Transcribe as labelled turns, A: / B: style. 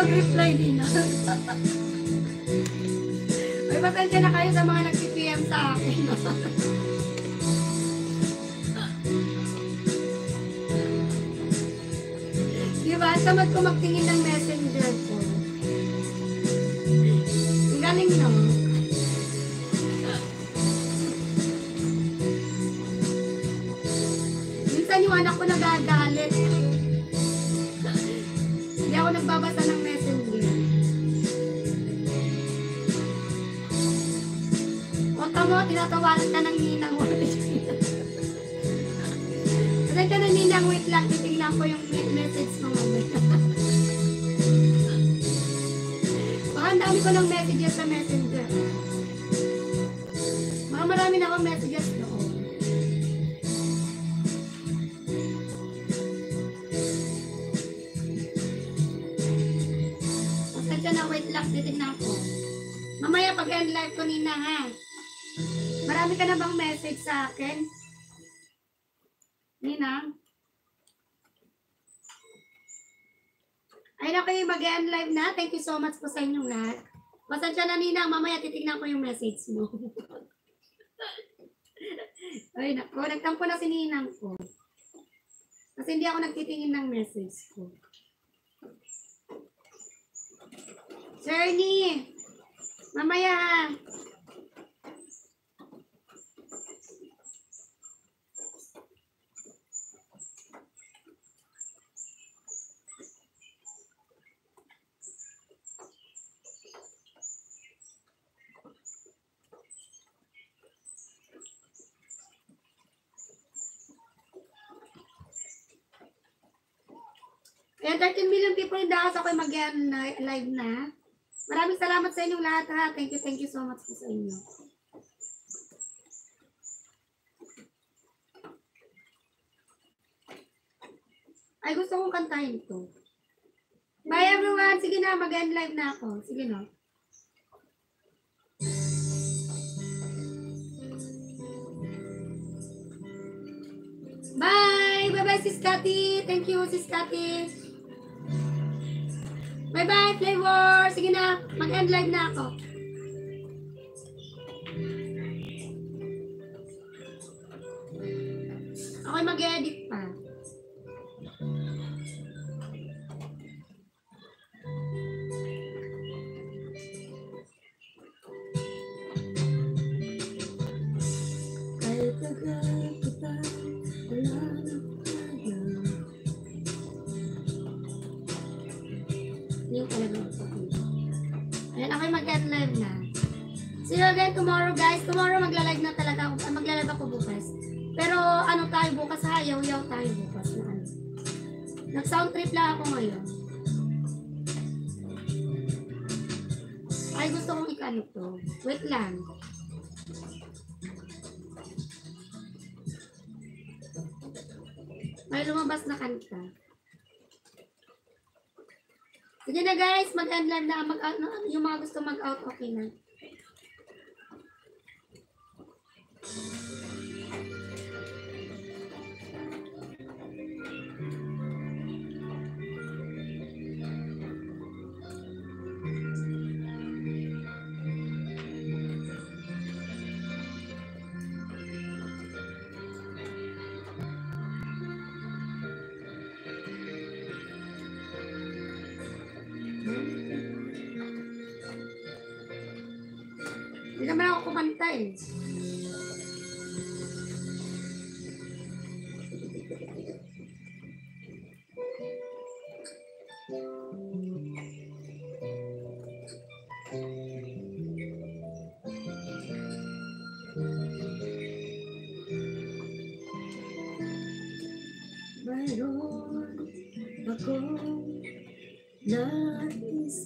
A: mag-reply din. May pasensya na kayo sa mga nag-PM sa akin. Diba? Tamad ko magtingin ng messenger ko. Ang galing no? Minsan yung anak ko nagagalit. Hindi ako nagbabasa ng messenger. Huwag ka mo, tinatawanan ka ng ninang mo. Kasi ka na ninang, wait lang, titignan ko yung message mo. Baka ang dami ko ng messages sa messenger. Baka marami na akong messages doon. Pasensya na, wait lang, titignan ko. Mamaya pag-end live ko nina ha. Marami ka na bang message sa akin? Nina? Ay na kayo mag-end live na. Thank you so much po sa inyong lahat. Pasensya na Nina, mamaya titignan ko yung message mo. Ay nako, nagtampo na si Ninang ko. Kasi hindi ako nagtitingin ng message ko. Journey! Mamaya ha. Ayan, 13 million people in the house. Ako'y mag-live na. Maraming salamat sa inyong lahat ha. Thank you so much po sa inyo. Ay, gusto kong kantahin ito. Bye everyone. Sige na, mag-end live na ako. Sige no. Bye! Bye-bye Sis Cathy. Thank you Sis Cathy. Bye-bye, Flavor! Sige na, mag-end live na ako. Ako'y mag-edit pa. Kahit tagal kita, wala na tayo. Yung talaga ako. Ayan, ako'y mag-end live na. See you again tomorrow, guys. Tomorrow magla-live na talaga ako. Magla-live ako bukas. Pero ano tayo bukas ha? Yaw-yaw tayo bukas na ano. Nag-sound trip lang ako ngayon. Ay, gusto kong ikano to. Wait lang. May lumabas na kanta. Sige na guys, mag-end live na. Yung mga gusto mag-out, okay na. Hindi naman ako kumanta eh. Mayroon akong nais